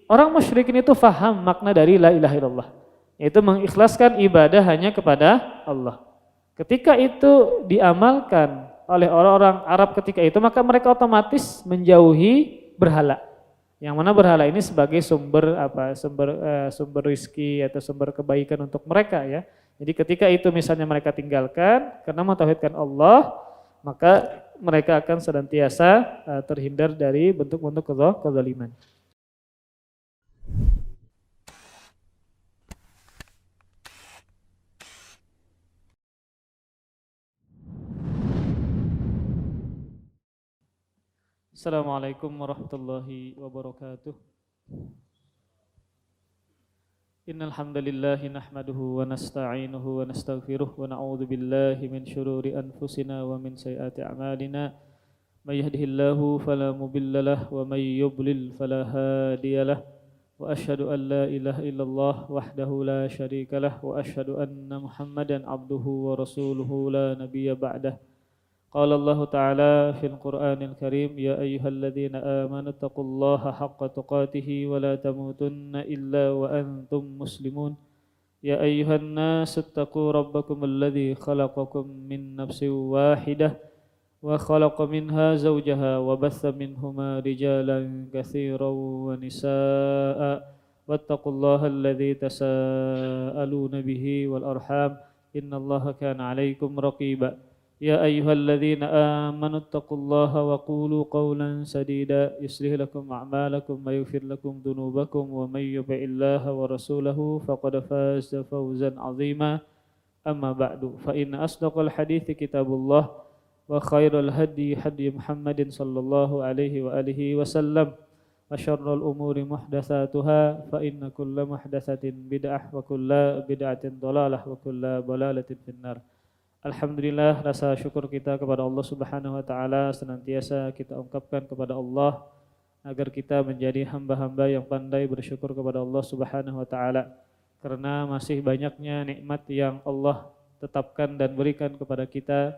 Orang musyrikin itu faham makna dari la ilaha illallah, yaitu mengikhlaskan ibadah hanya kepada Allah. Ketika itu diamalkan oleh orang-orang Arab ketika itu, maka mereka otomatis menjauhi berhala. Yang mana berhala ini sebagai sumber sumber rizki atau sumber kebaikan untuk mereka ya. Jadi ketika itu misalnya mereka tinggalkan karena mentauhidkan Allah, maka mereka akan senantiasa terhindar dari bentuk-bentuk kezaliman. Assalamualaikum warahmatullahi wabarakatuh. Innal hamdalillah nahmaduhu wa nasta'inuhu wa nastaghfiruh wa na'udzu billahi min shururi anfusina wa min sayyiati a'malina. May yahdihillahu fala mudilla lahu wa may yudlil fala hadiyalah. Wa asyhadu an la ilaha illallah wahdahu la syarika lah wa asyhadu anna Muhammadan abduhu wa rasuluhu la nabiyya ba'dah. Qala Allah Ta'ala fil Qur'anil Karim ya ayyuhalladzina amanu taqullaha haqqa tuqatih wa la tamutunna illa wa antum muslimun. Ya ayyuhan nasu taqu rabbakum alladzi khalaqakum min nafsin wahidah wa khalaqa minha zawjaha wa batha minhuma rijalan katsiran wa nisaa'a wattaqullaha alladzi tasaaluna bihi wal arham innallaha kana 'alaikum raqiba. يا أيها الذين آمنوا اتقوا الله وقولوا قولا سديدا يصلح لكم أعمالكم ويغفر لكم ذنوبكم ومن يطع الله ورسوله فقد فاز فوزا عظيما أما بعد فإن أصدق الحديث كتاب الله وخير الهدي هدي محمد صلى الله عليه وآله وسلم وشر الأمور محدثاتها فإن كل محدثة بدعة وكل بدعة ضلالة وكل ضلالة في النار. Alhamdulillah, rasa syukur kita kepada Allah Subhanahu wa taala senantiasa kita ungkapkan kepada Allah agar kita menjadi hamba-hamba yang pandai bersyukur kepada Allah Subhanahu wa taala karena masih banyaknya nikmat yang Allah tetapkan dan berikan kepada kita,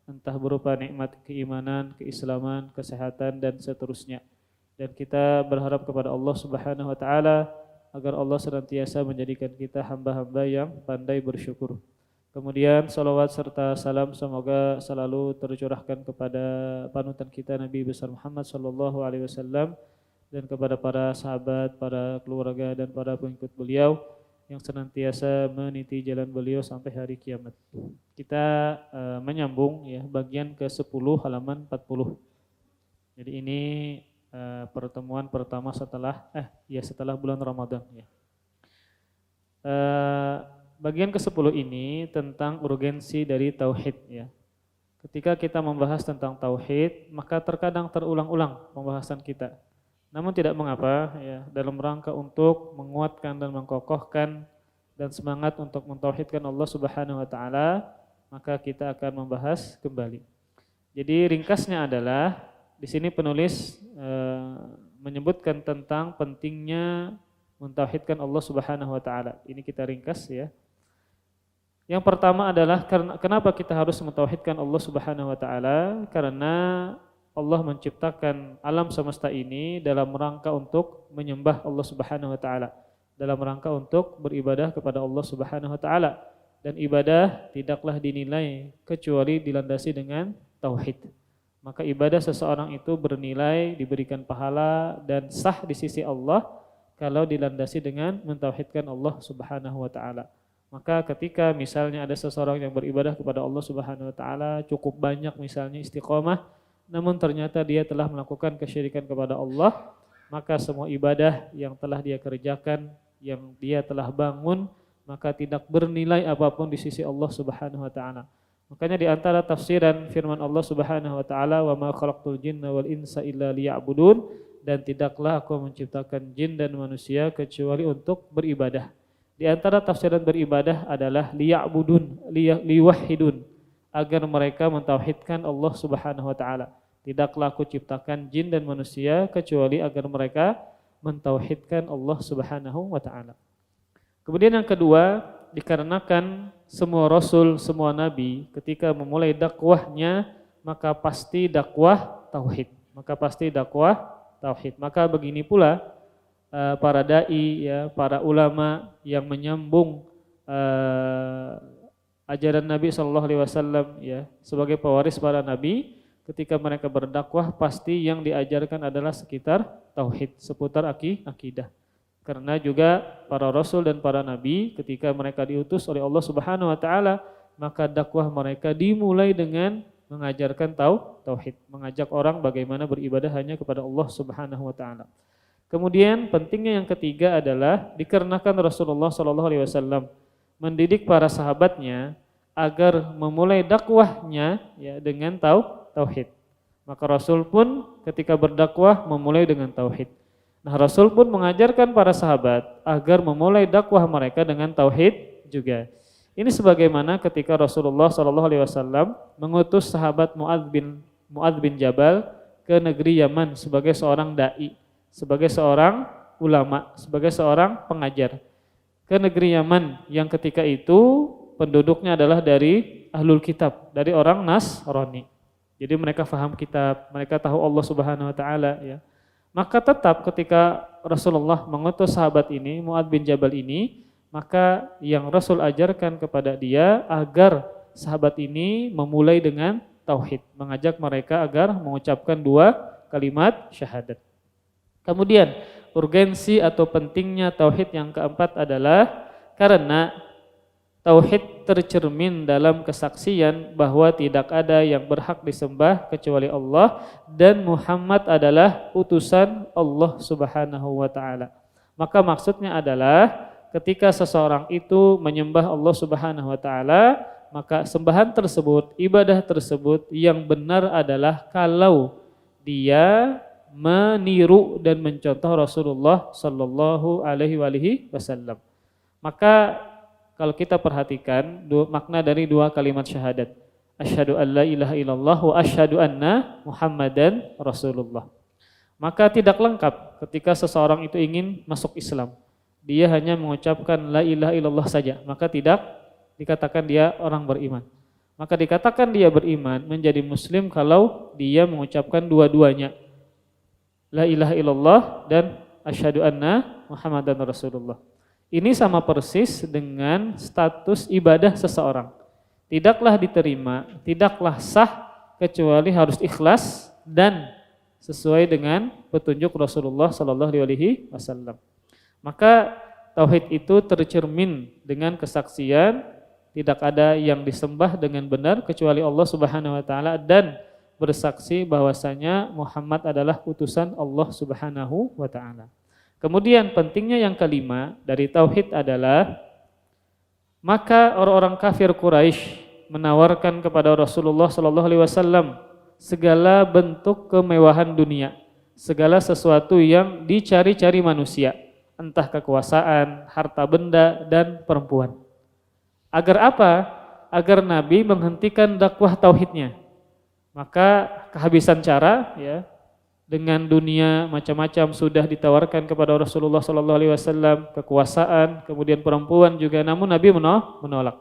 entah berupa nikmat keimanan, keislaman, kesehatan dan seterusnya. Dan kita berharap kepada Allah Subhanahu wa taala agar Allah senantiasa menjadikan kita hamba-hamba yang pandai bersyukur. Kemudian salawat serta salam semoga selalu tercurahkan kepada panutan kita Nabi besar Muhammad sallallahu alaihi wasallam dan kepada para sahabat, para keluarga dan para pengikut beliau yang senantiasa meniti jalan beliau sampai hari kiamat. Kita menyambung ya bagian ke-10 halaman 40. Jadi ini pertemuan pertama setelah bulan Ramadan ya. Bagian ke-10 ini tentang urgensi dari tauhid ya. Ketika kita membahas tentang tauhid, maka terkadang terulang-ulang pembahasan kita. Namun tidak mengapa ya, dalam rangka untuk menguatkan dan mengkokohkan dan semangat untuk mentauhidkan Allah Subhanahu wa taala, maka kita akan membahas kembali. Jadi ringkasnya adalah di sini penulis menyebutkan tentang pentingnya mentauhidkan Allah Subhanahu wa taala. Ini kita ringkas ya. Yang pertama adalah kenapa kita harus mentauhidkan Allah Subhanahu wa taala? Karena Allah menciptakan alam semesta ini dalam rangka untuk menyembah Allah Subhanahu wa taala, dalam rangka untuk beribadah kepada Allah Subhanahu wa taala. Dan ibadah tidaklah dinilai kecuali dilandasi dengan tauhid. Maka ibadah seseorang itu bernilai, diberikan pahala dan sah di sisi Allah kalau dilandasi dengan mentauhidkan Allah Subhanahu wa taala. Maka ketika misalnya ada seseorang yang beribadah kepada Allah Subhanahu wa taala cukup banyak misalnya istiqomah, namun ternyata dia telah melakukan kesyirikan kepada Allah, maka semua ibadah yang telah dia kerjakan, yang dia telah bangun, maka tidak bernilai apapun di sisi Allah Subhanahu wa taala. Makanya di antara tafsiran firman Allah Subhanahu wa taala, "Wa ma khalaqtul jinna wal insa illa liya'budun," dan tidaklah aku menciptakan jin dan manusia kecuali untuk beribadah. Di antara tafsiran beribadah adalah liya'budun, liwahhidun, agar mereka mentauhidkan Allah Subhanahu wa taala. Tidaklah aku ciptakan jin dan manusia kecuali agar mereka mentauhidkan Allah Subhanahu wa taala. Kemudian yang kedua, dikarenakan semua rasul, semua nabi ketika memulai dakwahnya maka pasti dakwah tauhid. Maka begini pula para dai, ya, para ulama yang menyambung ajaran Nabi Shallallahu Alaihi Wasallam, ya, sebagai pewaris para nabi. Ketika mereka berdakwah, pasti yang diajarkan adalah sekitar tauhid, seputar akidah. Karena juga para rasul dan para nabi ketika mereka diutus oleh Allah Subhanahu wa taala, maka dakwah mereka dimulai dengan mengajarkan tauhid, mengajak orang bagaimana beribadah hanya kepada Allah Subhanahu wa taala. Kemudian pentingnya yang ketiga adalah dikarenakan Rasulullah sallallahu alaihi wasallam mendidik para sahabatnya agar memulai dakwahnya, ya, dengan tauhid. Maka Rasul pun ketika berdakwah memulai dengan tauhid. Nah, Rasul pun mengajarkan para sahabat agar memulai dakwah mereka dengan tauhid juga. Ini sebagaimana ketika Rasulullah SAW mengutus sahabat Mu'adz bin Jabal ke negeri Yaman sebagai seorang dai, sebagai seorang ulama, sebagai seorang pengajar. Ke negeri Yaman yang ketika itu penduduknya adalah dari ahlul kitab, dari orang Nasrani. Jadi mereka faham kitab, mereka tahu Allah Subhanahu wa taala, ya. Maka tetap ketika Rasulullah mengutus sahabat ini, Mu'adz bin Jabal ini, maka yang Rasul ajarkan kepada dia agar sahabat ini memulai dengan tauhid, mengajak mereka agar mengucapkan 2 kalimat syahadat. Kemudian urgensi atau pentingnya tauhid yang keempat adalah karena tauhid tercermin dalam kesaksian bahwa tidak ada yang berhak disembah kecuali Allah dan Muhammad adalah utusan Allah Subhanahu wa taala. Maka maksudnya adalah ketika seseorang itu menyembah Allah Subhanahu wa taala, maka sembahan tersebut, ibadah tersebut yang benar adalah kalau dia meniru dan mencontoh Rasulullah sallallahu alaihi wasallam. Maka kalau kita perhatikan makna dari 2 kalimat syahadat, asyhadu an la ilaha illallah wa asyhadu anna Muhammadan Rasulullah. Maka tidak lengkap ketika seseorang itu ingin masuk Islam, dia hanya mengucapkan la ilaha illallah saja, maka tidak dikatakan dia orang beriman. Maka dikatakan dia beriman menjadi muslim kalau dia mengucapkan dua-duanya, la ilaha illallah dan asyhadu anna Muhammadan Rasulullah. Ini sama persis dengan status ibadah seseorang. Tidaklah diterima, tidaklah sah kecuali harus ikhlas dan sesuai dengan petunjuk Rasulullah sallallahu alaihi wasallam. Maka tauhid itu tercermin dengan kesaksian tidak ada yang disembah dengan benar kecuali Allah Subhanahu wa taala dan bersaksi bahwasanya Muhammad adalah utusan Allah Subhanahu wa taala. Kemudian pentingnya yang kelima dari tauhid adalah maka orang-orang kafir Quraisy menawarkan kepada Rasulullah sallallahu alaihi wasallam segala bentuk kemewahan dunia, segala sesuatu yang dicari-cari manusia, entah kekuasaan, harta benda dan perempuan. Agar apa? Agar Nabi menghentikan dakwah tauhidnya. Maka kehabisan cara, ya, dengan dunia macam-macam sudah ditawarkan kepada Rasulullah sallallahu alaihi wasallam, kekuasaan, kemudian perempuan juga, namun Nabi menolak.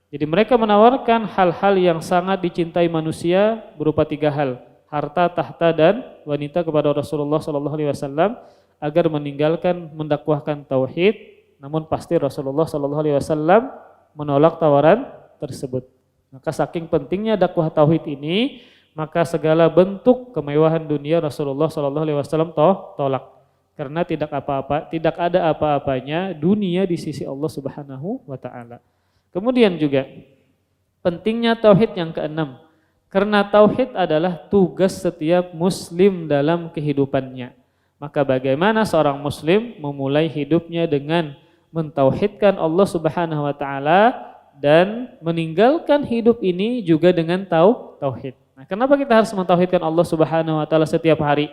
Jadi mereka menawarkan hal-hal yang sangat dicintai manusia berupa 3 hal, harta, tahta dan wanita kepada Rasulullah sallallahu alaihi wasallam agar meninggalkan mendakwahkan tauhid, namun pasti Rasulullah sallallahu alaihi wasallam menolak tawaran tersebut. Maka saking pentingnya dakwah tauhid ini, maka segala bentuk kemewahan dunia Rasulullah sallallahu alaihi wasallam tolak. Karena tidak ada apa-apanya dunia di sisi Allah Subhanahu wa taala. Kemudian juga pentingnya tauhid yang keenam. Karena tauhid adalah tugas setiap muslim dalam kehidupannya. Maka bagaimana seorang muslim memulai hidupnya dengan mentauhidkan Allah Subhanahu wa taala dan meninggalkan hidup ini juga dengan tauhid. Nah, kenapa kita harus mentauhidkan Allah Subhanahu wa taala setiap hari,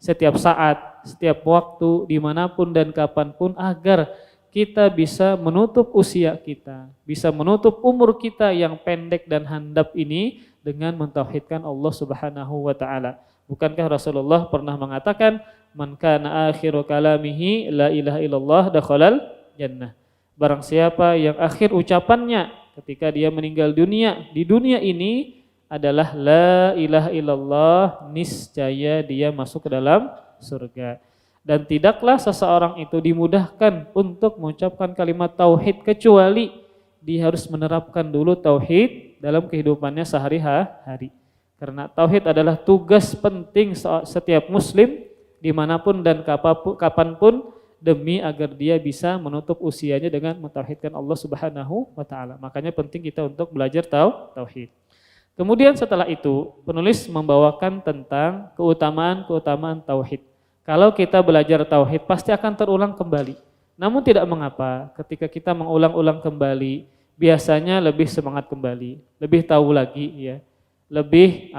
setiap saat, setiap waktu, dimanapun dan kapanpun, agar kita bisa menutup usia kita, bisa menutup umur kita yang pendek dan handap ini dengan mentauhidkan Allah Subhanahu wa taala. Bukankah Rasulullah pernah mengatakan, "Man kana akhiru kalamihi la ilaha illallah dakhalal jannah." Barang siapa yang akhir ucapannya ketika dia meninggal dunia di dunia ini adalah la ilaha illallah, niscaya dia masuk ke dalam surga. Dan tidaklah seseorang itu dimudahkan untuk mengucapkan kalimat tauhid kecuali dia harus menerapkan dulu tauhid dalam kehidupannya sehari-hari. Karena tauhid adalah tugas penting setiap muslim dimanapun dan kapanpun demi agar dia bisa menutup usianya dengan mentauhidkan Allah Subhanahu wa taala. Makanya penting kita untuk belajar tauhid. Kemudian setelah itu penulis membawakan tentang keutamaan tauhid. Kalau kita belajar tauhid pasti akan terulang kembali. Namun tidak mengapa ketika kita mengulang-ulang kembali, biasanya lebih semangat kembali, lebih tahu lagi ya. Lebih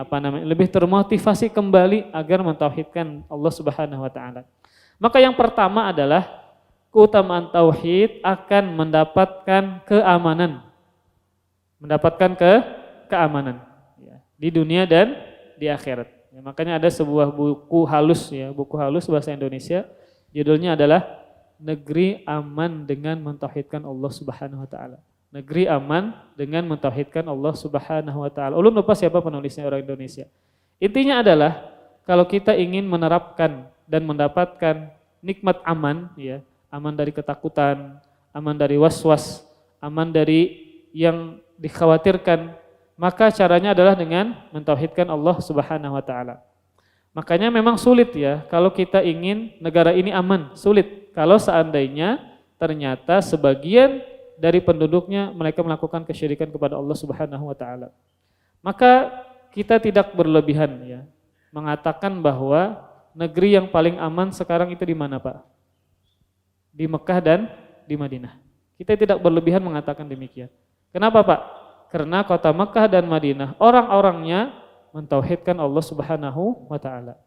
termotivasi kembali agar mentauhidkan Allah Subhanahu wa taala. Maka yang pertama adalah keutamaan tauhid akan mendapatkan keamanan. Mendapatkan keamanan ya, di dunia dan di akhirat. Ya, makanya ada sebuah buku halus bahasa Indonesia, judulnya adalah Negeri Aman dengan Mentauhidkan Allah Subhanahu wa taala. Negeri aman dengan mentauhidkan Allah Subhanahu wa taala. Ulun lupa siapa penulisnya, orang Indonesia. Intinya adalah kalau kita ingin menerapkan dan mendapatkan nikmat aman ya, aman dari ketakutan, aman dari was-was, aman dari yang dikhawatirkan, maka caranya adalah dengan mentauhidkan Allah Subhanahu wa taala. Makanya memang sulit ya kalau kita ingin negara ini aman, sulit kalau seandainya ternyata sebagian dari penduduknya mereka melakukan kesyirikan kepada Allah Subhanahu wa taala. Maka kita tidak berlebihan ya mengatakan bahwa negeri yang paling aman sekarang itu di mana, Pak? Di Mekah dan di Madinah. Kita tidak berlebihan mengatakan demikian. Kenapa, Pak? Karena kota Mekah dan Madinah orang-orangnya mentauhidkan Allah Subhanahu wa taala.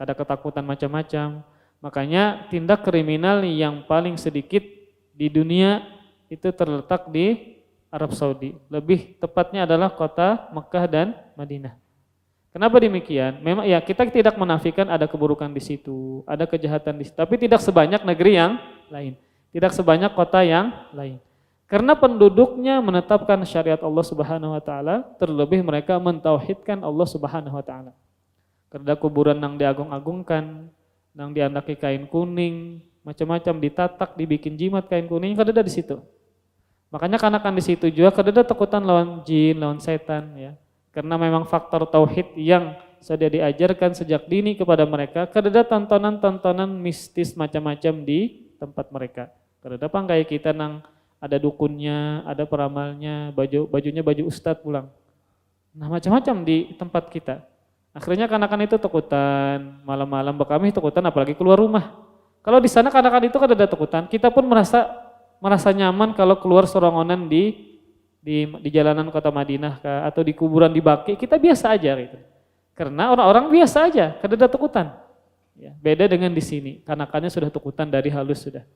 Ada ketakutan macam-macam. Makanya tindak kriminal yang paling sedikit di dunia itu terletak di Arab Saudi. Lebih tepatnya adalah kota Mekah dan Madinah. Kenapa demikian? Memang ya kita tidak menafikan ada keburukan di situ, ada kejahatan di situ, tapi tidak sebanyak negeri yang lain. Tidak sebanyak kota yang lain. Karena penduduknya menetapkan syariat Allah Subhanahu wa taala, terlebih mereka mentauhidkan Allah Subhanahu wa taala. Kada kuburan nang diagung-agungkan, nang diandaki kain kuning, macam-macam ditatak, dibikin jimat kain kuning, kada ada di situ. Makanya kanakan di situ juga kada ada takutan lawan jin, lawan setan ya. Karena memang faktor tauhid yang sudah diajarkan sejak dini kepada mereka, kada ada tontonan-tontonan mistis macam-macam di tempat mereka. Kada ada kayak kita nang ada dukunnya, ada peramalnya, bajunya baju ustadz pulang. Nah macam-macam di tempat kita. Akhirnya kanakan itu takutan, malam-malam kami takutan apalagi keluar rumah. Kalau di sana kanakan itu kada ada takutan, kita pun merasa nyaman kalau keluar sorongonan di jalanan kota Madinah atau di kuburan di Baqi, kita biasa aja gitu. Karena orang-orang biasa aja, kada ada takutan. Ya, beda dengan di sini, kanakannya sudah takutan dari halus sudah.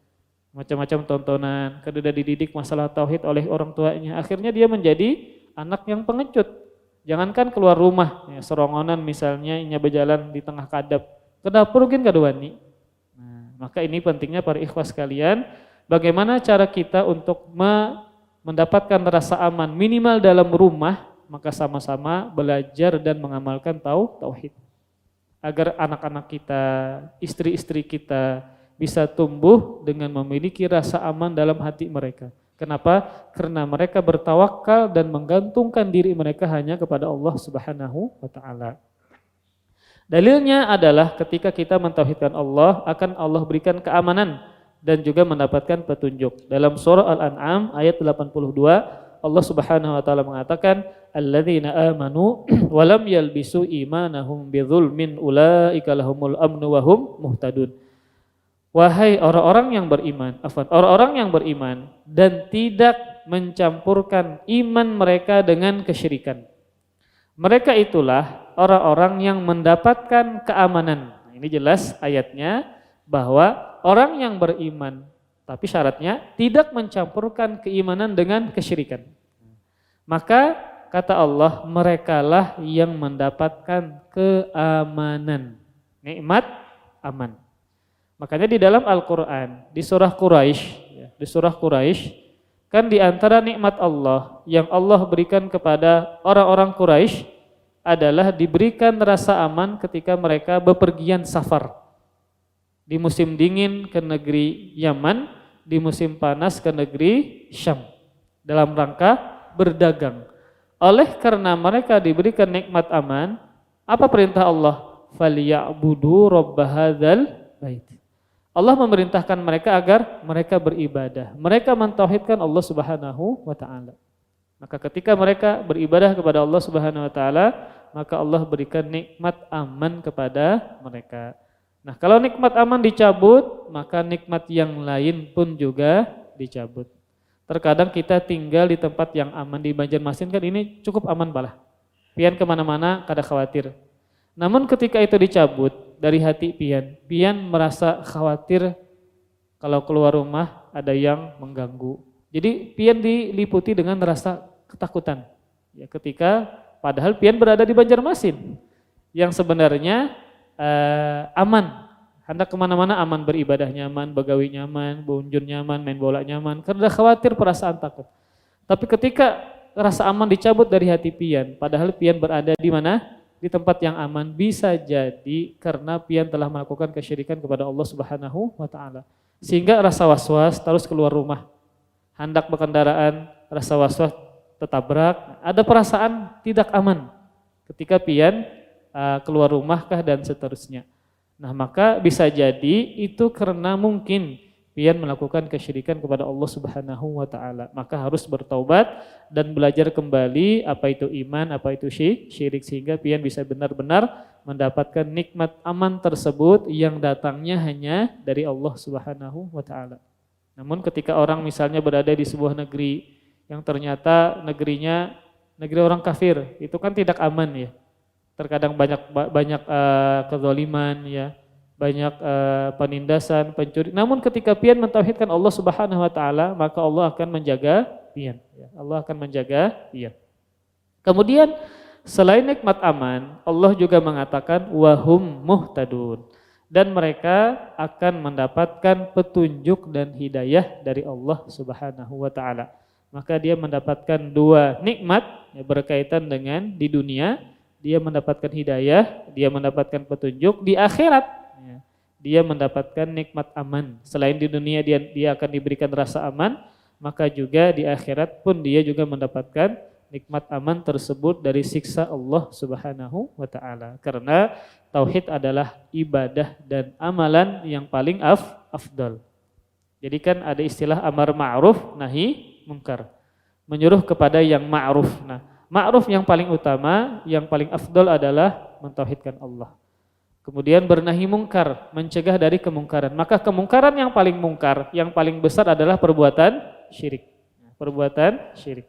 Macam-macam tontonan, kada dididik masalah tauhid oleh orang tuanya. Akhirnya dia menjadi anak yang pengecut. Jangankan keluar rumah, ya, serongonan misalnya inya berjalan di tengah kadap, ke dapur mungkin kada wani. Nah, maka ini pentingnya para ikhwas sekalian, bagaimana cara kita untuk mendapatkan rasa aman minimal dalam rumah, maka sama-sama belajar dan mengamalkan tauhid. Agar anak-anak kita, istri-istri kita bisa tumbuh dengan memiliki rasa aman dalam hati mereka. Kenapa? Karena mereka bertawakal dan menggantungkan diri mereka hanya kepada Allah Subhanahu wa taala. Dalilnya adalah ketika kita mentauhidkan Allah, akan Allah berikan keamanan dan juga mendapatkan petunjuk. Dalam surah Al-An'am ayat 82, Allah Subhanahu wa taala mengatakan, "Alladzina amanu wa lam yalbisu imanahum bidzulmin ulaika lahumul amnu wa hum muhtadun." Wahai orang-orang yang beriman dan tidak mencampurkan iman mereka dengan kesyirikan. Mereka itulah orang-orang yang mendapatkan keamanan. Ini jelas ayatnya bahwa orang yang beriman, tapi syaratnya tidak mencampurkan keimanan dengan kesyirikan. Maka kata Allah, merekalah yang mendapatkan keamanan. Nikmat aman. Makanya di dalam Al-Quran, di surah Quraisy, kan di antara nikmat Allah yang Allah berikan kepada orang-orang Quraisy adalah diberikan rasa aman ketika mereka bepergian safar. Di musim dingin ke negeri Yaman, di musim panas ke negeri Syam dalam rangka berdagang. Oleh karena mereka diberikan nikmat aman, apa perintah Allah? Falyabudu rabb hadzal bait. Allah memerintahkan mereka agar mereka beribadah. Mereka mentauhidkan Allah Subhanahu wa taala. Maka ketika mereka beribadah kepada Allah Subhanahu wa taala, maka Allah berikan nikmat aman kepada mereka. Nah, kalau nikmat aman dicabut, maka nikmat yang lain pun juga dicabut. Terkadang kita tinggal di tempat yang aman di Banjarmasin kan ini cukup aman balah. Pian kemana-mana kada khawatir. Namun ketika itu dicabut dari hati pian merasa khawatir kalau keluar rumah ada yang mengganggu. Jadi pian diliputi dengan rasa ketakutan. Ya, ketika padahal pian berada di Banjarmasin yang sebenarnya aman. Hendak kemana-mana aman, beribadah nyaman, begawi nyaman, beunjun nyaman, main bola nyaman. Karena khawatir perasaan takut. Tapi ketika rasa aman dicabut dari hati pian, padahal pian berada di mana? Di tempat yang aman, bisa jadi karena pian telah melakukan kesyirikan kepada Allah Subhanahu wa taala. Sehingga rasa was-was terus keluar rumah. Hendak berkendaraan, rasa was-was tertabrak, ada perasaan tidak aman ketika pian keluar rumahkah dan seterusnya. Nah, maka bisa jadi itu karena mungkin pian melakukan kesyirikan kepada Allah Subhanahu wa taala. Maka harus bertaubat dan belajar kembali apa itu iman, apa itu syirik sehingga pian bisa benar-benar mendapatkan nikmat aman tersebut yang datangnya hanya dari Allah Subhanahu wa taala. Namun ketika orang misalnya berada di sebuah negeri yang ternyata negerinya negeri orang kafir, itu kan tidak aman ya. Terkadang banyak kezaliman ya, banyak penindasan, pencuri. Namun ketika pian mentauhidkan Allah Subhanahu wa taala, maka Allah akan menjaga pian ya. Allah akan menjaga pian. Kemudian selain nikmat aman, Allah juga mengatakan wahum muhtadun, dan mereka akan mendapatkan petunjuk dan hidayah dari Allah Subhanahu wa taala. Maka dia mendapatkan dua nikmat ya, berkaitan dengan di dunia dia mendapatkan hidayah, dia mendapatkan petunjuk. Di akhirat ya, dia mendapatkan nikmat aman. Selain di dunia dia akan diberikan rasa aman, maka juga di akhirat pun dia juga mendapatkan nikmat aman tersebut dari siksa Allah Subhanahu wa taala. Karena tauhid adalah ibadah dan amalan yang paling afdal. Jadi kan ada istilah amar ma'ruf nahi munkar. Menyuruh kepada yang ma'ruf. Nah, ma'ruf yang paling utama, yang paling afdal adalah mentauhidkan Allah. Kemudian bernahi mungkar, mencegah dari kemungkaran. Maka kemungkaran yang paling mungkar, yang paling besar adalah perbuatan syirik. Perbuatan syirik.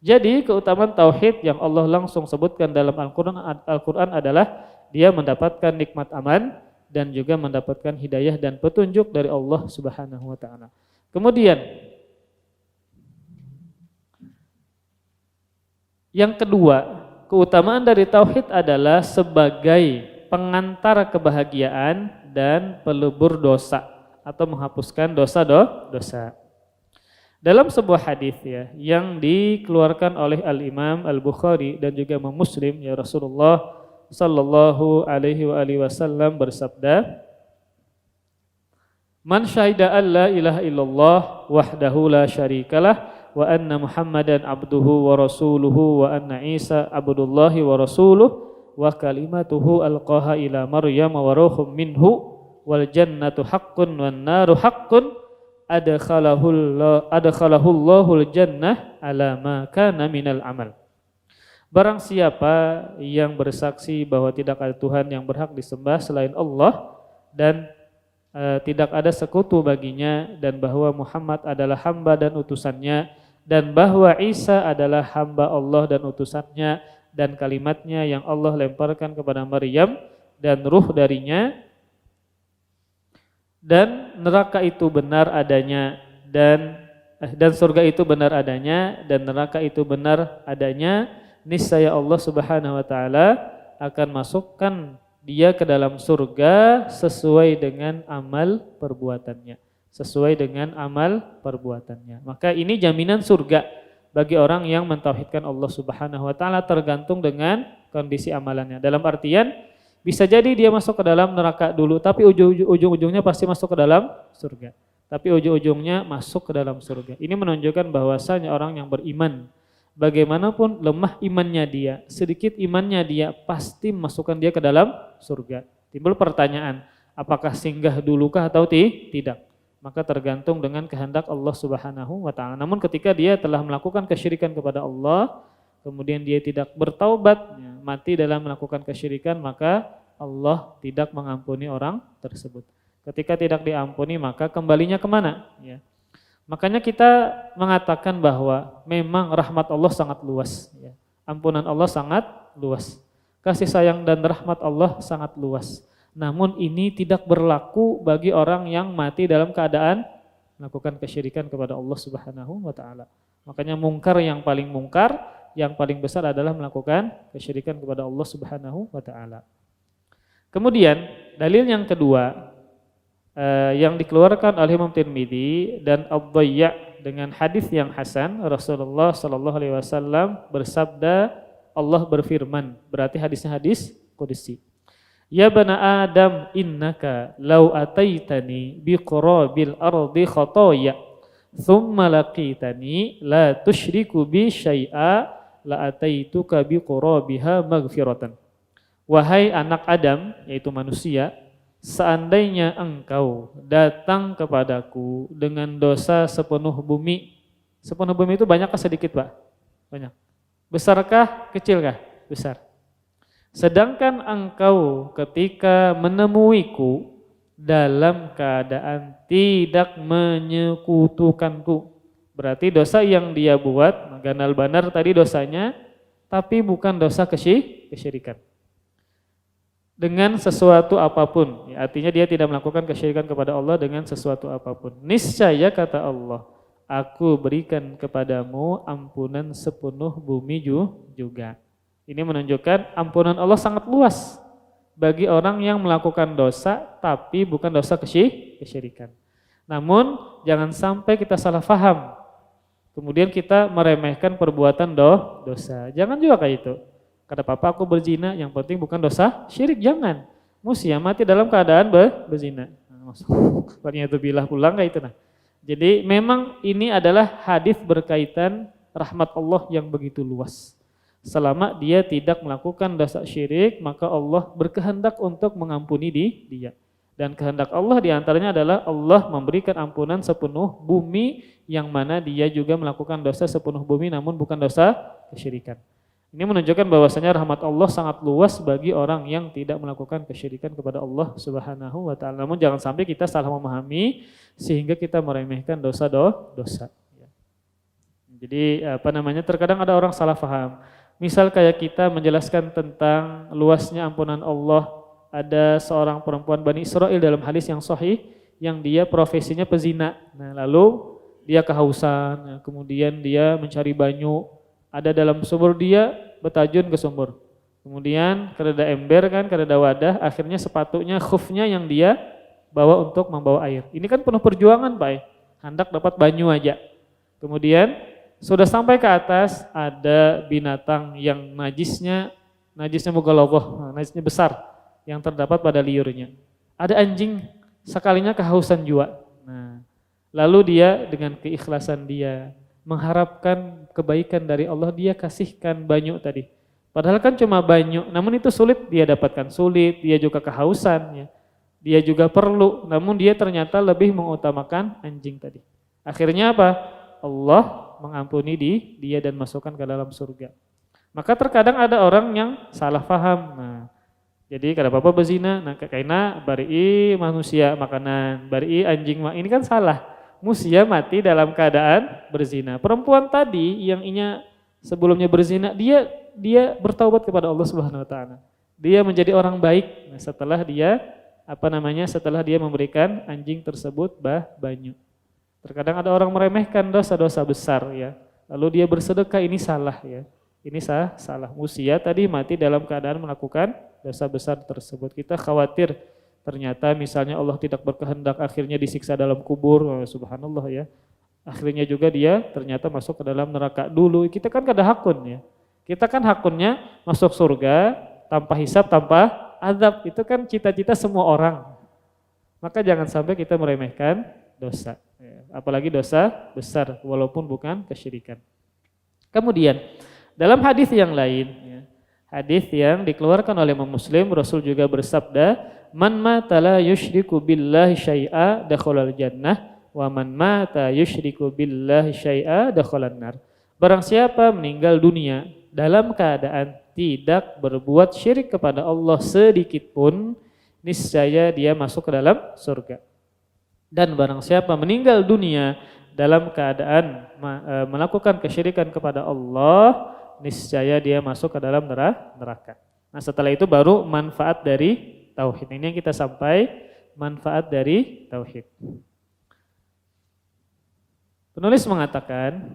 Jadi keutamaan tauhid yang Allah langsung sebutkan dalam Al-Quran adalah dia mendapatkan nikmat aman dan juga mendapatkan hidayah dan petunjuk dari Allah Subhanahu wa taala. Kemudian yang kedua, keutamaan dari tauhid adalah sebagai pengantar kebahagiaan dan pelebur dosa atau menghapuskan dosa-dosa. Dalam sebuah hadis ya yang dikeluarkan oleh Al-Imam Al-Bukhari dan juga Imam Muslim, ya Rasulullah sallallahu alaihi wasallam bersabda, "Man syahida an la ilaha illallah wahdahu la syarikalah wa anna Muhammadan abduhu wa rasuluhu wa anna Isa abdullahi wa rasuluhu wa kalimatuhu alqaha ila Maryam wa ruhum minhu wal jannatu haqqun wan naru haqqun adkhalahul jannah ala ma kana minal amal." Barang siapa yang bersaksi bahwa tidak ada Tuhan yang berhak disembah selain Allah dan tidak ada sekutu baginya, dan bahwa Muhammad adalah hamba dan utusannya, dan bahwa Isa adalah hamba Allah dan utusannya, dan kalimatnya yang Allah lemparkan kepada Maryam dan ruh darinya, dan neraka itu benar adanya, dan surga itu benar adanya, dan neraka itu benar adanya, niscaya Allah Subhanahu wa taala akan masukkan dia ke dalam surga sesuai dengan amal perbuatannya. Sesuai dengan amal perbuatannya. Maka ini jaminan surga bagi orang yang mentauhidkan Allah Subhanahu wa taala, tergantung dengan kondisi amalannya. Dalam artian Bisa jadi dia masuk ke dalam neraka dulu, tapi ujung-ujungnya pasti masuk ke dalam surga. Tapi ujung-ujungnya masuk ke dalam surga. Ini menunjukkan bahwasanya orang yang beriman, bagaimanapun lemah imannya dia, sedikit imannya dia, pasti masukkan dia ke dalam surga. Timbul pertanyaan, apakah singgah dulukah atau tidak? Maka tergantung dengan kehendak Allah Subhanahu wa taala. Namun ketika dia telah melakukan kesyirikan kepada Allah, kemudian dia tidak bertaubat, mati dalam melakukan kesyirikan, maka Allah tidak mengampuni orang tersebut. Ketika tidak diampuni, maka kembalinya kemana? Ya. Makanya kita mengatakan bahwa memang rahmat Allah sangat luas. Ya. Ampunan Allah sangat luas. Kasih sayang dan rahmat Allah sangat luas. Namun ini tidak berlaku bagi orang yang mati dalam keadaan melakukan kesyirikan kepada Allah Subhanahu wa taala. Makanya mungkar yang paling mungkar, yang paling besar adalah melakukan kesyirikan kepada Allah Subhanahu wa taala. Kemudian dalil yang kedua yang dikeluarkan oleh Imam Tirmidzi dan Ad-Dayya dengan hadis yang hasan, Rasulullah sallallahu alaihi wasallam bersabda, Allah berfirman, berarti hadisnya hadis qudsi. Ya bana Adam innaka law ataitani biqurabil ardi khataya thumma laqitani la tusyriku bi syai'a la ataituka biqurabiha maghfiratan. Wahai anak Adam, yaitu manusia, seandainya engkau datang kepadaku dengan dosa sepenuh bumi itu banyak atau sedikit, Pak? Banyak. Besarkah, kecilkah? Besar. Sedangkan engkau ketika menemuiku dalam keadaan tidak menyekutukanku, berarti dosa yang dia buat, ganal banar tadi dosanya, tapi bukan dosa kesyirikan. Dengan sesuatu apapun, ya, artinya dia tidak melakukan kesyirikan kepada Allah dengan sesuatu apapun. Niscaya kata Allah, aku berikan kepadamu ampunan sepenuh bumi juga. Ini menunjukkan ampunan Allah sangat luas bagi orang yang melakukan dosa tapi bukan dosa kesyirikan. Namun jangan sampai kita salah faham, kemudian kita meremehkan perbuatan dosa. Jangan juga kayak itu. Kata papa aku berzina, yang penting bukan dosa syirik, jangan. Musia mati dalam keadaan berzina. Sepertinya itu bilah pulang kayak itu. Nah. Jadi memang ini adalah hadis berkaitan rahmat Allah yang begitu luas. Selama dia tidak melakukan dosa syirik, maka Allah berkehendak untuk mengampuni dia. Dan kehendak Allah diantaranya adalah Allah memberikan ampunan sepenuh bumi, yang mana dia juga melakukan dosa sepenuh bumi namun bukan dosa kesyirikan. Ini menunjukkan bahwasanya rahmat Allah sangat luas bagi orang yang tidak melakukan kesyirikan kepada Allah Subhanahu wa taala. Namun jangan sampai kita salah memahami sehingga kita meremehkan dosa. Jadi terkadang ada orang salah paham. Misal kayak kita menjelaskan tentang luasnya ampunan Allah, ada seorang perempuan Bani Israel dalam hadis yang sahih yang dia profesinya pezina. Nah, lalu dia kehausan, kemudian dia mencari banyu, ada dalam sumur, dia betajun ke sumur. Kemudian kada ember kan, kada wadah, akhirnya sepatunya, khufnya yang dia bawa untuk membawa air. Ini kan penuh perjuangan, Pak. Hendak dapat banyu aja. Kemudian sudah sampai ke atas, ada binatang yang najisnya mughalladhah, najisnya besar yang terdapat pada liurnya. Ada anjing sekalinya kehausan juga. Nah, lalu dia dengan keikhlasan dia mengharapkan kebaikan dari Allah, dia kasihkan banyu tadi. Padahal kan cuma banyu, namun itu sulit dia dapatkan, dia juga kehausan, ya. Dia juga perlu, namun dia ternyata lebih mengutamakan anjing tadi. Akhirnya apa? Allah mengampuni dia dan masukkan ke dalam surga. Maka terkadang ada orang yang salah paham. Nah, jadi kada apa-apa berzina, nah karena bari manusia makanan, bari anjing, ini kan salah. Musia mati dalam keadaan berzina. Perempuan tadi yang sebelumnya berzina, dia bertaubat kepada Allah Subhanahu wa taala. Dia menjadi orang baik setelah dia setelah dia memberikan anjing tersebut banyu. Terkadang ada orang meremehkan dosa-dosa besar, ya. Lalu dia bersedekah, ini salah, ya. Ini salah. Musia tadi mati dalam keadaan melakukan dosa besar tersebut. Kita khawatir ternyata misalnya Allah tidak berkehendak, akhirnya disiksa dalam kubur, subhanallah, ya. Akhirnya juga dia ternyata masuk ke dalam neraka dulu. Kita kan kada hakun, ya. Kita kan hakunnya masuk surga tanpa hisab, tanpa azab itu kan cita-cita semua orang. Maka jangan sampai kita meremehkan dosa. Apalagi dosa besar walaupun bukan kesyirikan. Kemudian dalam hadis yang lain, hadis yang dikeluarkan oleh Imam Muslim, Rasul juga bersabda, "Man mata la yusyriku billahi syai'a dakhalal jannah wa man mata yusyriku billahi syai'a dakhalan nar." Barang siapa meninggal dunia dalam keadaan tidak berbuat syirik kepada Allah sedikit pun, niscaya dia masuk ke dalam surga. Dan barang siapa meninggal dunia dalam keadaan melakukan kesyirikan kepada Allah, niscaya dia masuk ke dalam neraka. Nah, setelah itu baru manfaat dari tauhid. Ini yang kita sampai, manfaat dari tauhid. Penulis mengatakan,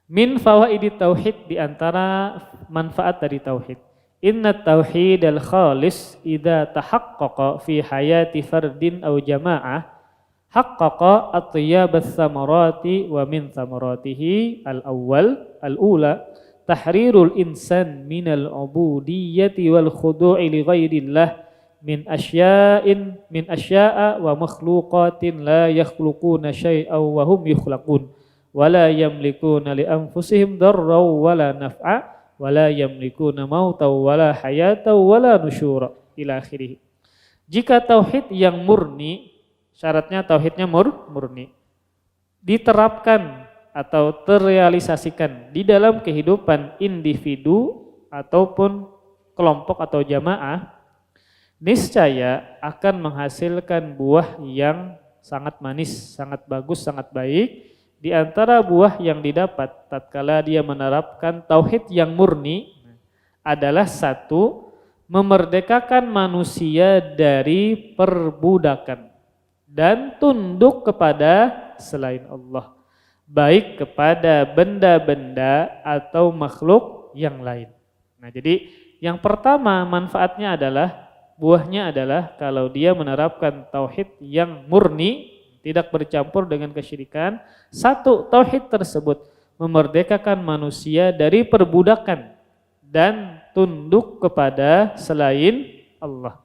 min fawaidi tauhid, di antara manfaat dari tauhid. Inna tauhid al-khalis idza tahaqqaqa fi hayati fardin aw jama'ah haqqaqa atyab ats-tsamarati wa min tsamaratihi al-ula tahrirul insan minal ubudiyyati wal khudu'i li ghairillah min asya'a wa makhluqatin la yakhluquna syai'aw wa hum yukhlaqun wa la yamlikuna li anfusihim darraw wa la naf'a wa la yamlikuna mautaw wa la hayataw wa la nusyura ila akhirih. Jika tauhid yang murni, syaratnya tauhidnya murni, diterapkan atau terrealisasikan di dalam kehidupan individu ataupun kelompok atau jamaah, niscaya akan menghasilkan buah yang sangat manis, sangat bagus, sangat baik. Di antara buah yang didapat tatkala dia menerapkan tauhid yang murni adalah satu, memerdekakan manusia dari perbudakan dan tunduk kepada selain Allah, baik kepada benda-benda atau makhluk yang lain. Nah, jadi yang pertama manfaatnya adalah, buahnya adalah kalau dia menerapkan tauhid yang murni, tidak bercampur dengan kesyirikan. Satu, tauhid tersebut memerdekakan manusia dari perbudakan dan tunduk kepada selain Allah,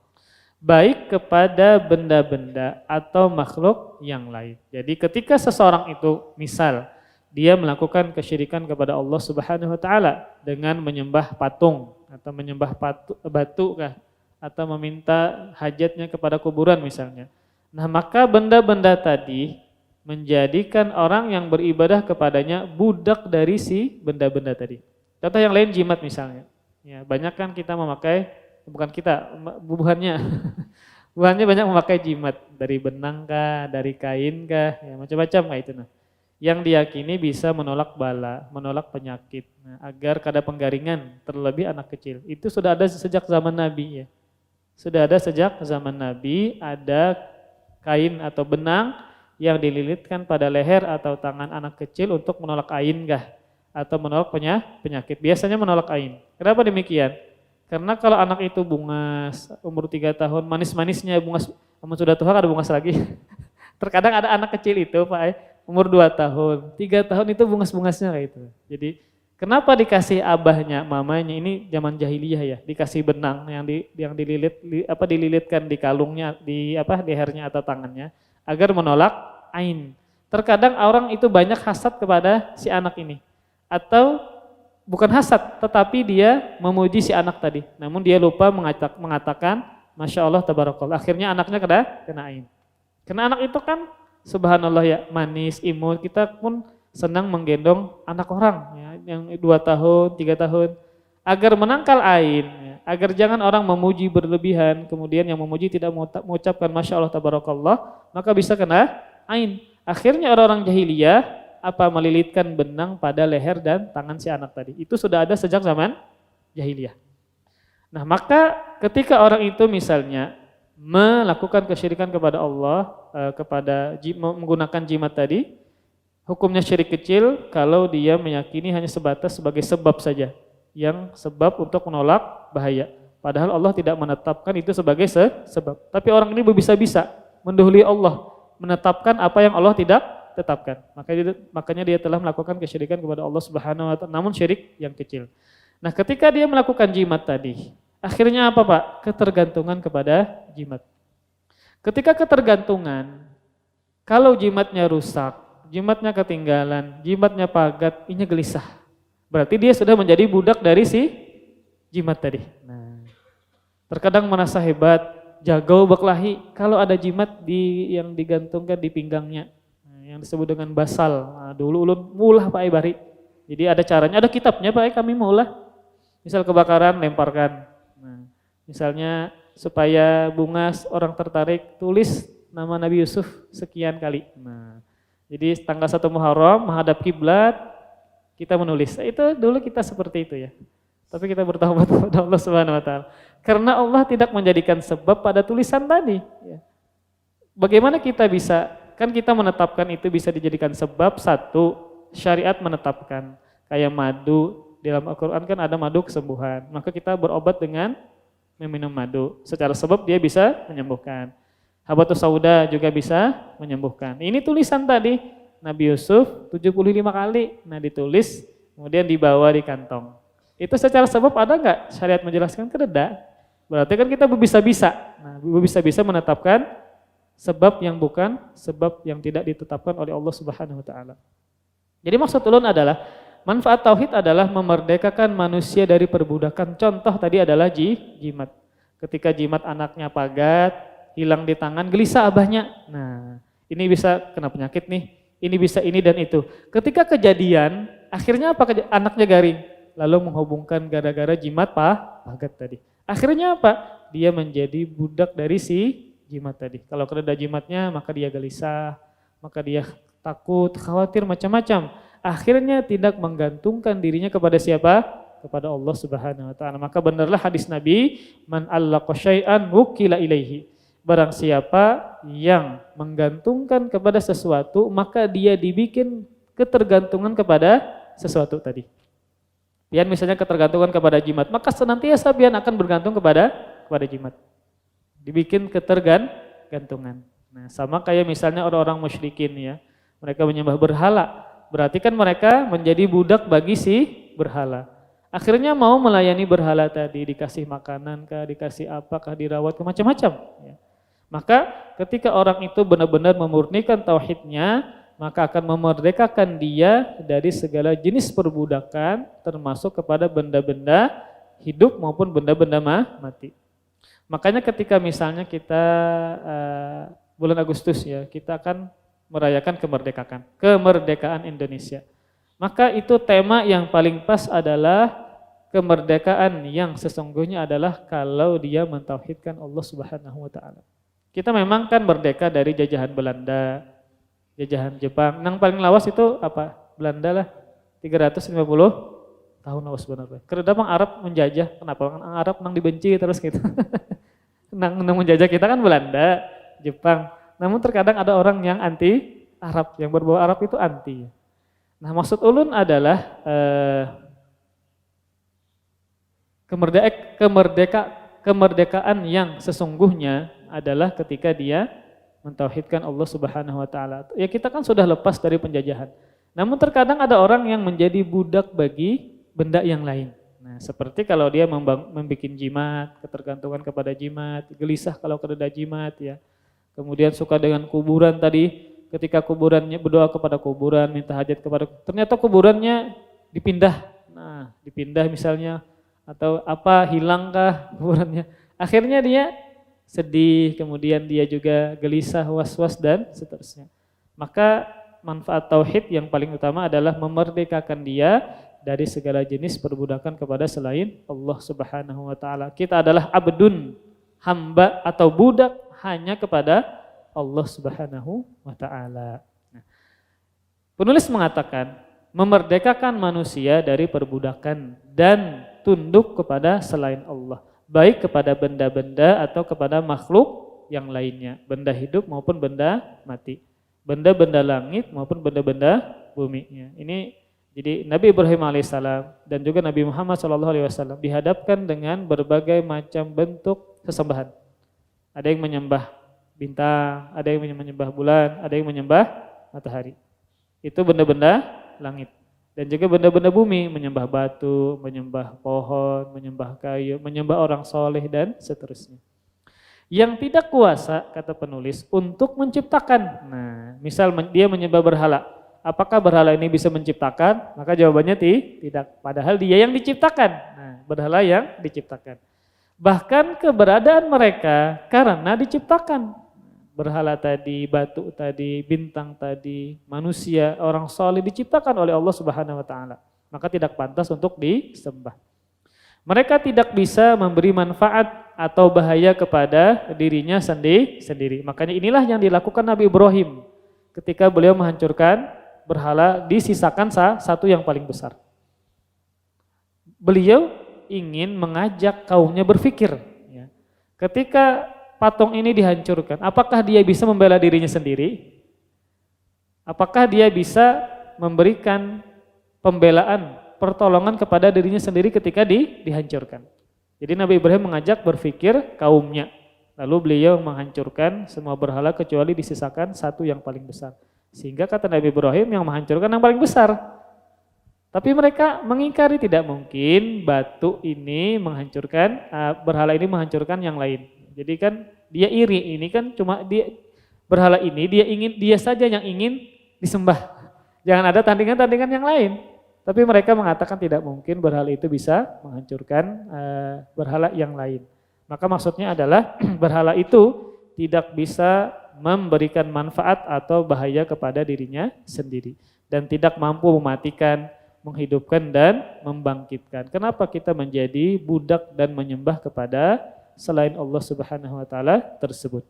baik kepada benda-benda atau makhluk yang lain. Jadi ketika seseorang itu misal dia melakukan kesyirikan kepada Allah Subhanahu wa taala dengan menyembah patung atau menyembah batu kah, atau meminta hajatnya kepada kuburan misalnya. Nah, maka benda-benda tadi menjadikan orang yang beribadah kepadanya budak dari si benda-benda tadi. Contoh yang lain, jimat misalnya. Ya, banyak kan kita memakai, bukan kita, bubuhannya. Bubuhannya banyak memakai jimat, dari benang kah, dari kain kah, ya, macam-macam kayak itu. Nah, yang diyakini bisa menolak bala, menolak penyakit, nah, agar kada penggaringan, terlebih anak kecil. Itu sudah ada sejak zaman Nabi ya. Sudah ada sejak zaman Nabi, ada kain atau benang yang dililitkan pada leher atau tangan anak kecil untuk menolak ain kah, atau menolak penyakit. Biasanya menolak ain. Kenapa demikian? Karena kalau anak itu bungas, umur 3 tahun, manis-manisnya bungas, namun sudah tua ada bungas lagi. Terkadang ada anak kecil itu Pak, umur 2 tahun, 3 tahun itu bungas-bungasnya kayak itu. Jadi kenapa dikasih abahnya, mamanya, ini zaman jahiliyah ya, dikasih benang yang dililitkan di kalungnya, di lehernya atau tangannya agar menolak ain. Terkadang orang itu banyak hasad kepada si anak ini, atau bukan hasad tetapi dia memuji si anak tadi, namun dia lupa mengatakan Masya Allah tabarakallah, akhirnya anaknya kena ain. Karena anak itu kan subhanallah ya, manis, imut, kita pun senang menggendong anak orang ya, yang 2 tahun, 3 tahun, agar menangkal ain, ya, agar jangan orang memuji berlebihan, kemudian yang memuji tidak mengucapkan Masya Allah tabarakallah, maka bisa kena ain. Akhirnya orang-orang jahiliyah melilitkan benang pada leher dan tangan si anak tadi. Itu sudah ada sejak zaman jahiliyah. Nah, maka ketika orang itu misalnya melakukan kesyirikan kepada Allah, menggunakan jimat tadi, hukumnya syirik kecil kalau dia meyakini hanya sebatas sebagai sebab saja, yang sebab untuk menolak bahaya. Padahal Allah tidak menetapkan itu sebagai sebab. Tapi orang ini bisa-bisa mendahului Allah, menetapkan apa yang Allah tidak tetapkan. Makanya dia telah melakukan kesyirikan kepada Allah Subhanahu wa taala, namun syirik yang kecil. Nah, ketika dia melakukan jimat tadi, akhirnya apa Pak? Ketergantungan kepada jimat. Ketika ketergantungan, kalau jimatnya rusak, jimatnya ketinggalan, jimatnya pagat, ini gelisah. Berarti dia sudah menjadi budak dari si jimat tadi. Nah, terkadang merasa hebat, jago berkelahi, kalau ada jimat yang digantungkan di pinggangnya, yang disebut dengan basal. Nah, dulu ulun mulah Pak Ibari. Jadi ada caranya, ada kitabnya Pak, kami mulah. Misal kebakaran, lemparkan. Nah, misalnya supaya bunga orang tertarik, tulis nama Nabi Yusuf sekian kali. Nah, jadi tanggal 1 Muharram menghadap kiblat, kita menulis. Itu dulu kita seperti itu ya. Tapi kita bertaubat kepada Allah Subhanahu wa taala. Karena Allah tidak menjadikan sebab pada tulisan tadi. Bagaimana kita bisa, kan kita menetapkan itu bisa dijadikan sebab, satu, syariat menetapkan. Kayak madu, di dalam Al-Quran kan ada madu kesembuhan. Maka kita berobat dengan meminum madu. Secara sebab dia bisa menyembuhkan. Habatus sauda juga bisa menyembuhkan. Ini tulisan tadi, Nabi Yusuf 75 kali. Nah ditulis, kemudian dibawa di kantong. Itu secara sebab ada nggak syariat menjelaskan? Tidak. Berarti kan kita berbisa-bisa. Nah, berbisa-bisa menetapkan sebab yang bukan, sebab yang tidak ditetapkan oleh Allah Subhanahu wa taala. Jadi maksud ulun adalah manfaat tauhid adalah memerdekakan manusia dari perbudakan. Contoh tadi adalah jimat. Ketika jimat anaknya pagat, hilang di tangan, gelisah abahnya. Nah, ini bisa kena penyakit nih. Ini bisa ini dan itu. Ketika kejadian, akhirnya apa? Anaknya garing. Lalu menghubungkan gara-gara jimat pagat tadi. Akhirnya apa? Dia menjadi budak dari si jimat tadi. Kalau kereda jimatnya, maka dia gelisah, maka dia takut, khawatir, macam-macam. Akhirnya tidak menggantungkan dirinya kepada siapa? Kepada Allah Subhanahu wa taala. Maka benarlah hadis Nabi, man allaqa syai'an wukila ilaihi. Barang siapa yang menggantungkan kepada sesuatu, maka dia dibikin ketergantungan kepada sesuatu tadi. Pian misalnya ketergantungan kepada jimat, maka senantiasa pian akan bergantung kepada jimat. Dibikin ketergantungan. Nah, sama kayak misalnya orang-orang musyrikin ya. Mereka menyembah berhala. Berarti kan mereka menjadi budak bagi si berhala. Akhirnya mau melayani berhala tadi, dikasih makanan kah, dikasih apakah, dirawat ke macam-macam ya. Maka ketika orang itu benar-benar memurnikan tauhidnya, maka akan memerdekakan dia dari segala jenis perbudakan, termasuk kepada benda-benda hidup maupun benda-benda mati. Makanya ketika misalnya kita bulan Agustus ya, kita akan merayakan kemerdekaan Indonesia. Maka itu tema yang paling pas adalah kemerdekaan yang sesungguhnya adalah kalau dia mentauhidkan Allah Subhanahu wa taala. Kita memang kan merdeka dari jajahan Belanda, jajahan Jepang. Yang paling lawas itu apa? Belanda lah. 350 tahun lawas sebenarnya. Karena memang Arab menjajah. Kenapa? Arab nang dibenci terus gitu. nang menjajah kita kan Belanda, Jepang. Namun terkadang ada orang yang anti Arab, yang berbau Arab itu anti. Nah, maksud ulun adalah kemerdekaan yang sesungguhnya adalah ketika dia mentauhidkan Allah Subhanahu wa taala. Ya kita kan sudah lepas dari penjajahan. Namun terkadang ada orang yang menjadi budak bagi benda yang lain. Nah, seperti kalau dia membuat jimat, ketergantungan kepada jimat, gelisah kalau kereda jimat ya. Kemudian suka dengan kuburan tadi, ketika kuburannya berdoa kepada kuburan, minta hajat kepada, ternyata kuburannya dipindah. Nah, dipindah misalnya atau apa, hilangkah kuburannya. Akhirnya dia sedih, kemudian dia juga gelisah, was-was dan seterusnya. Maka manfaat tauhid yang paling utama adalah memerdekakan dia dari segala jenis perbudakan kepada selain Allah Subhanahu wa taala. Kita adalah abdun, hamba atau budak hanya kepada Allah Subhanahu wa taala. Nah, penulis mengatakan memerdekakan manusia dari perbudakan dan tunduk kepada selain Allah, baik kepada benda-benda atau kepada makhluk yang lainnya, benda hidup maupun benda mati, benda-benda langit maupun benda-benda bumi. Ini jadi Nabi Ibrahim alaihissalam dan juga Nabi Muhammad SAW dihadapkan dengan berbagai macam bentuk sesembahan. Ada yang menyembah bintang, ada yang menyembah bulan, ada yang menyembah matahari. Itu benda-benda langit. Dan juga benda-benda bumi, menyembah batu, menyembah pohon, menyembah kayu, menyembah orang soleh dan seterusnya. Yang tidak kuasa, kata penulis, untuk menciptakan. Nah, misal dia menyembah berhala. Apakah berhala ini bisa menciptakan? Maka jawabannya tidak. Padahal dia yang diciptakan. Nah, berhala yang diciptakan. Bahkan keberadaan mereka karena diciptakan. Berhala tadi, batu tadi, bintang tadi, manusia, orang soleh diciptakan oleh Allah Subhanahu wa taala. Maka tidak pantas untuk disembah. Mereka tidak bisa memberi manfaat atau bahaya kepada dirinya sendiri. Makanya inilah yang dilakukan Nabi Ibrahim ketika beliau menghancurkan berhala, disisakan satu yang paling besar. Beliau ingin mengajak kaumnya berpikir. Ketika patung ini dihancurkan, apakah dia bisa membela dirinya sendiri? Apakah dia bisa memberikan pembelaan, pertolongan kepada dirinya sendiri ketika dihancurkan? Jadi Nabi Ibrahim mengajak berpikir kaumnya. Lalu beliau menghancurkan semua berhala kecuali disisakan satu yang paling besar. Sehingga kata Nabi Ibrahim yang menghancurkan yang paling besar. Tapi mereka mengingkari, tidak mungkin batu ini menghancurkan, berhala ini menghancurkan yang lain. Jadi kan dia iri, ini kan cuma dia berhala ini dia saja yang ingin disembah. Jangan ada tandingan-tandingan yang lain. Tapi mereka mengatakan tidak mungkin berhala itu bisa menghancurkan berhala yang lain. Maka maksudnya adalah berhala itu tidak bisa memberikan manfaat atau bahaya kepada dirinya sendiri. Dan tidak mampu mematikan, menghidupkan dan membangkitkan. Kenapa kita menjadi budak dan menyembah kepada selain Allah Subhanahu wa taala tersebut?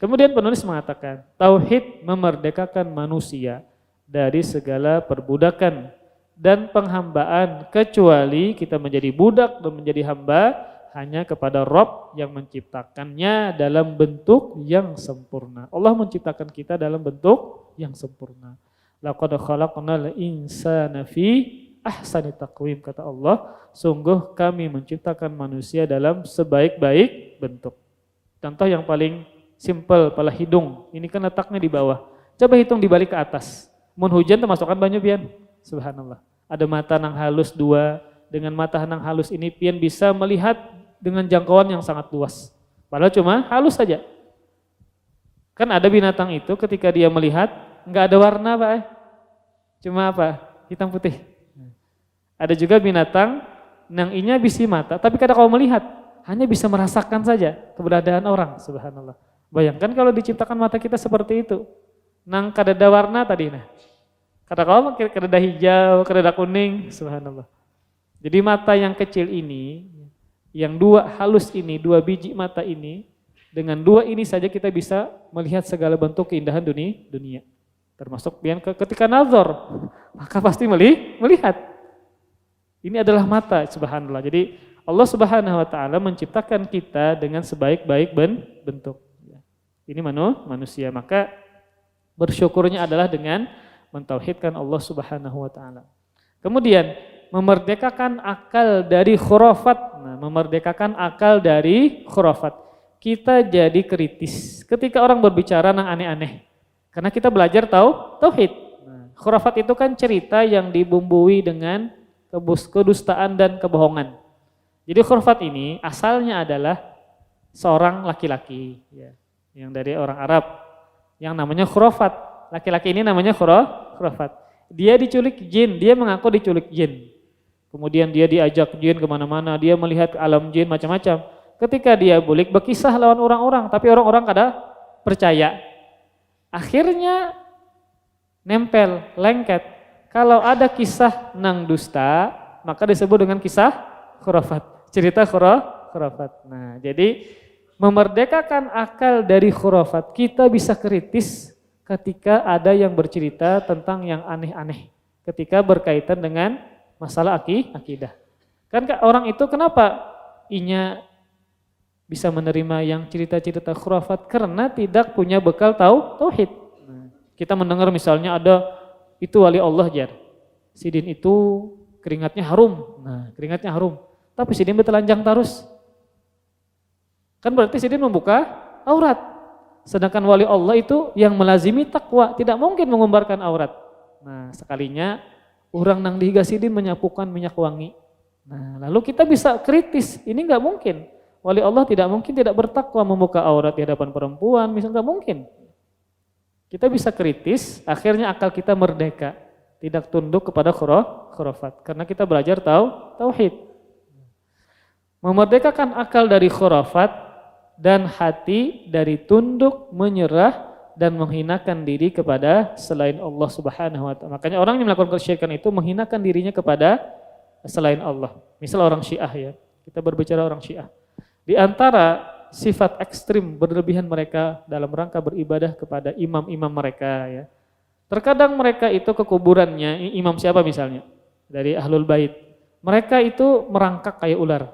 Kemudian penulis mengatakan, tauhid memerdekakan manusia dari segala perbudakan dan penghambaan, kecuali kita menjadi budak dan menjadi hamba hanya kepada Rabb yang menciptakannya dalam bentuk yang sempurna. Allah menciptakan kita dalam bentuk yang sempurna. Laqad khalaqnal insana fi ahsani taqwim, kata Allah, sungguh kami menciptakan manusia dalam sebaik-baik bentuk. Contoh yang paling simpel, pala hidung, ini kan letaknya di bawah. Coba hitung dibalik ke atas. Mun hujan termasukkan banyu pian. Subhanallah. Ada mata nang halus dua, dengan mata nang halus ini pian bisa melihat dengan jangkauan yang sangat luas. Padahal cuma halus saja. Kan ada binatang itu ketika dia melihat enggak ada warna, Pak. Cuma apa? Hitam putih. Ada juga binatang yang inya bisi mata, tapi kadang kalau melihat hanya bisa merasakan saja keberadaan orang. Subhanallah. Bayangkan kalau diciptakan mata kita seperti itu, nang kadada warna tadi nah, kadang kalau kadada hijau, kadada kuning. Subhanallah. Jadi mata yang kecil ini, yang dua halus ini, dua biji mata ini, dengan dua ini saja kita bisa melihat segala bentuk keindahan dunia. Termasuk ketika nazar, maka pasti melihat. Ini adalah mata, subhanallah. Jadi Allah Subhanahu wa taala menciptakan kita dengan sebaik-baik bentuk. Ini manusia, maka bersyukurnya adalah dengan mentauhidkan Allah Subhanahu wa taala. Kemudian memerdekakan akal dari khurafat. Nah, memerdekakan akal dari khurafat. Kita jadi kritis ketika orang berbicara yang aneh-aneh. Karena kita belajar tauhid. Nah, khurafat itu kan cerita yang dibumbui dengan kedustaan dan kebohongan. Jadi khurafat ini asalnya adalah seorang laki-laki ya, yang dari orang Arab yang namanya khurafat. Laki-laki ini namanya khurafat. Dia diculik jin, dia mengaku diculik jin. Kemudian dia diajak jin kemana-mana, dia melihat alam jin macam-macam. Ketika dia bulik berkisah lawan orang-orang, tapi orang-orang kada percaya. Akhirnya nempel, lengket. Kalau ada kisah nang dusta, maka disebut dengan kisah khurafat. Cerita khurafat. Nah, jadi memerdekakan akal dari khurafat, kita bisa kritis ketika ada yang bercerita tentang yang aneh-aneh. Ketika berkaitan dengan masalah akidah. Kan orang itu kenapa inya bisa menerima yang cerita-cerita khurafat? Karena tidak punya bekal tauhid. Nah, kita mendengar misalnya ada itu wali Allah jar. Sidin itu keringatnya harum. Nah, keringatnya harum. Tapi sidin bertelanjang terus. Kan berarti sidin membuka aurat. Sedangkan wali Allah itu yang melazimi takwa, tidak mungkin mengumbarkan aurat. Nah, sekalinya Urang nang dihigasidin menyapukan minyak wangi. Nah, lalu kita bisa kritis, ini enggak mungkin. Wali Allah tidak mungkin tidak bertakwa membuka aurat di hadapan perempuan, misalnya enggak mungkin. Kita bisa kritis, akhirnya akal kita merdeka, tidak tunduk kepada khurafat karena kita belajar tauhid. Memerdekakan akal dari khurafat dan hati dari tunduk, menyerah dan menghinakan diri kepada selain Allah Subhanahu wa taala. Makanya orang yang melakukan kesyirikan itu menghinakan dirinya kepada selain Allah. Misal orang Syiah ya. Kita berbicara orang Syiah. Di antara sifat ekstrim berlebihan mereka dalam rangka beribadah kepada imam-imam mereka ya. Terkadang mereka itu ke kuburannya, imam siapa misalnya? Dari Ahlul Bait. Mereka itu merangkak kayak ular.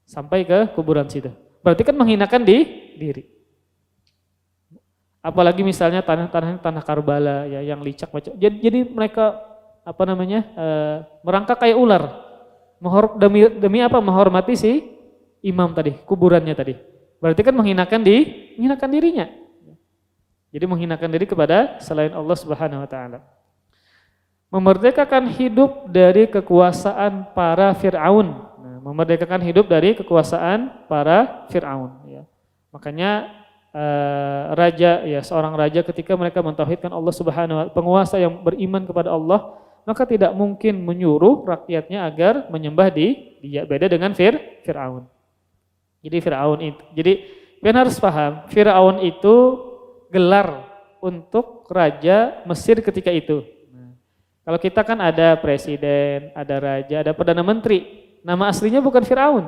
Sampai ke kuburan situ. Berarti kan menghinakan diri. Apalagi misalnya tanah Karbala ya yang licak macam. Jadi mereka merangkak kayak ular. Demi apa? Menghormati si imam tadi, kuburannya tadi. Berarti kan menghinakan dirinya. Jadi menghinakan diri kepada selain Allah Subhanahu wa taala. Memerdekakan hidup dari kekuasaan para Fir'aun. Nah, memerdekakan hidup dari kekuasaan para Fir'aun ya. Makanya seorang raja ketika mereka mentauhidkan Allah Subhanahu wa taala, penguasa yang beriman kepada Allah, maka tidak mungkin menyuruh rakyatnya agar menyembah dia. Beda dengan Fir'aun. Jadi kalian harus paham, Firaun itu gelar untuk raja Mesir ketika itu. Nah, kalau kita kan ada presiden, ada raja, ada perdana menteri. Nama aslinya bukan Firaun.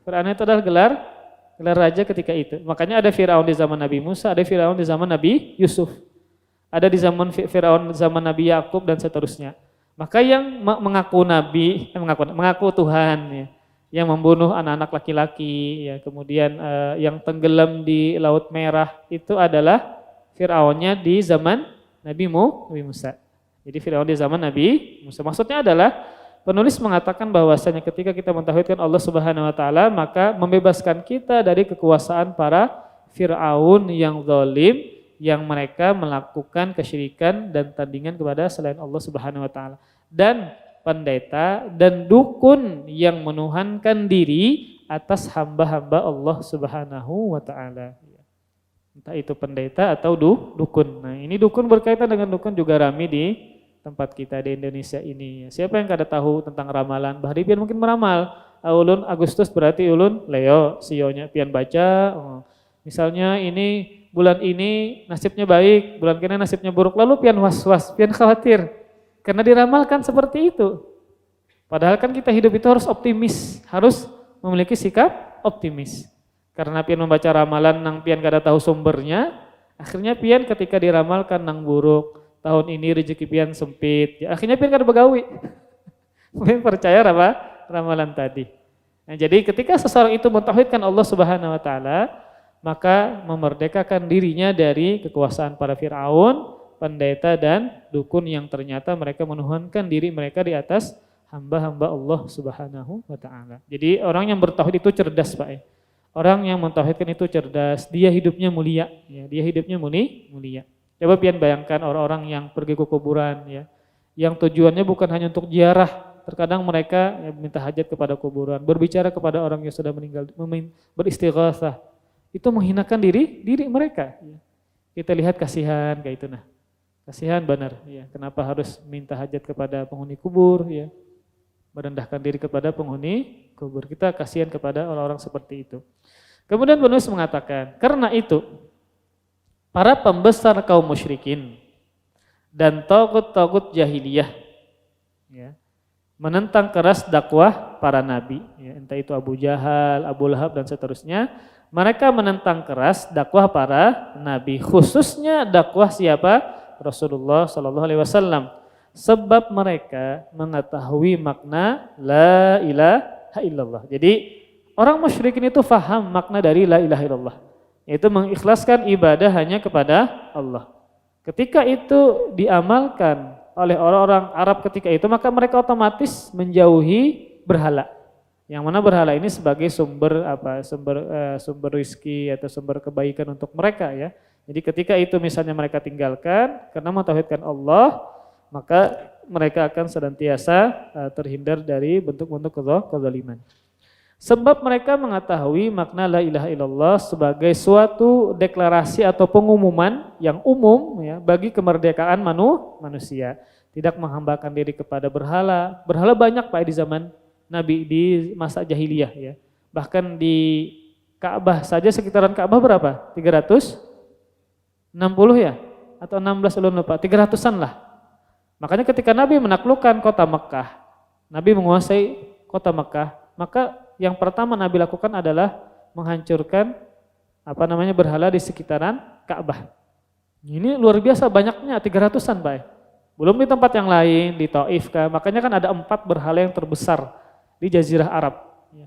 Firaun itu adalah gelar raja ketika itu. Makanya ada Firaun di zaman Nabi Musa, ada Firaun di zaman Nabi Yusuf. Ada di zaman Firaun zaman Nabi Yakub dan seterusnya. Maka yang mengaku Tuhan ya, yang membunuh anak-anak laki-laki, ya, kemudian yang tenggelam di Laut Merah itu adalah Firaunnya di zaman Nabi Musa. Jadi Firaun di zaman Nabi Musa. Maksudnya adalah penulis mengatakan bahwasanya ketika kita mentauhidkan Allah Subhanahu wa taala, maka membebaskan kita dari kekuasaan para Firaun yang zalim, yang mereka melakukan kesyirikan dan tandingan kepada selain Allah Subhanahu wa taala. Dan pendeta dan dukun yang menuhankan diri atas hamba-hamba Allah Subhanahu wa taala. Entah itu pendeta atau dukun. Nah, ini dukun berkaitan dengan dukun juga ramai di tempat kita di Indonesia ini. Siapa yang kada tahu tentang ramalan? Bahari pian mungkin meramal. Ulun Agustus berarti ulun Leo, sionya pian baca. Misalnya ini bulan ini nasibnya baik, bulan kena nasibnya buruk. Lalu pian was-was, pian khawatir. Karena diramalkan seperti itu. Padahal kan kita hidup itu harus optimis, harus memiliki sikap optimis. Karena pian membaca ramalan nang pian kada tahu sumbernya, akhirnya pian ketika diramalkan nang buruk, tahun ini rezeki pian sempit, ya, akhirnya pian kada begawi. Pian percaya apa? Ramalan tadi. Nah, jadi ketika seseorang itu mentauhidkan Allah Subhanahu wa taala, maka memerdekakan dirinya dari kekuasaan para Firaun, pendeta dan dukun yang ternyata mereka menuhankan diri mereka di atas hamba-hamba Allah Subhanahu wa taala. Jadi orang yang bertauhid itu cerdas, Pak. Orang yang mentauhidkan itu cerdas, dia hidupnya mulia, ya, dia hidupnya mulia. Coba pian bayangkan orang-orang yang pergi ke kuburan ya, yang tujuannya bukan hanya untuk ziarah. Terkadang mereka ya, minta hajat kepada kuburan, berbicara kepada orang yang sudah meninggal, beristighatsah. Itu menghinakan diri mereka. Ya. Kita lihat kasihan kayak itu nah. Kasihan benar, ya. Kenapa harus minta hajat kepada penghuni kubur, ya? Merendahkan diri kepada penghuni kubur. Kita kasihan kepada orang-orang seperti itu. Kemudian penulis mengatakan, karena itu para pembesar kaum musyrikin dan togut-togut jahiliyah, ya, menentang keras dakwah para nabi, ya, entah itu Abu Jahal, Abu Lahab dan seterusnya. Mereka menentang keras dakwah para nabi, khususnya dakwah siapa? Rasulullah Shallallahu Alaihi Wasallam, sebab mereka mengetahui makna la ilaha illallah. Jadi orang musyrikin itu faham makna dari la ilaha illallah, yaitu mengikhlaskan ibadah hanya kepada Allah. Ketika itu diamalkan oleh orang-orang Arab ketika itu, maka mereka otomatis menjauhi berhala. Yang mana berhala ini sebagai sumber rizki atau sumber kebaikan untuk mereka ya. Jadi ketika itu misalnya mereka tinggalkan karena mentauhidkan Allah, maka mereka akan senantiasa terhindar dari bentuk-bentuk kezaliman. Sebab mereka mengetahui makna la ilaha illallah sebagai suatu deklarasi atau pengumuman yang umum ya, bagi kemerdekaan manusia. Tidak menghambakan diri kepada berhala. Berhala banyak Pak di zaman Nabi di masa jahiliyah ya. Bahkan di Ka'bah saja sekitaran Ka'bah berapa? 360 ya? Atau 16 belum lupa, 300-an lah. Makanya ketika Nabi menaklukkan kota Mekah, Nabi menguasai kota Mekah, maka yang pertama Nabi lakukan adalah menghancurkan berhala di sekitaran Ka'bah. Ini luar biasa banyaknya, 300-an Pak. Belum di tempat yang lain, di Taif kah. Makanya kan ada 4 berhala yang terbesar di Jazirah Arab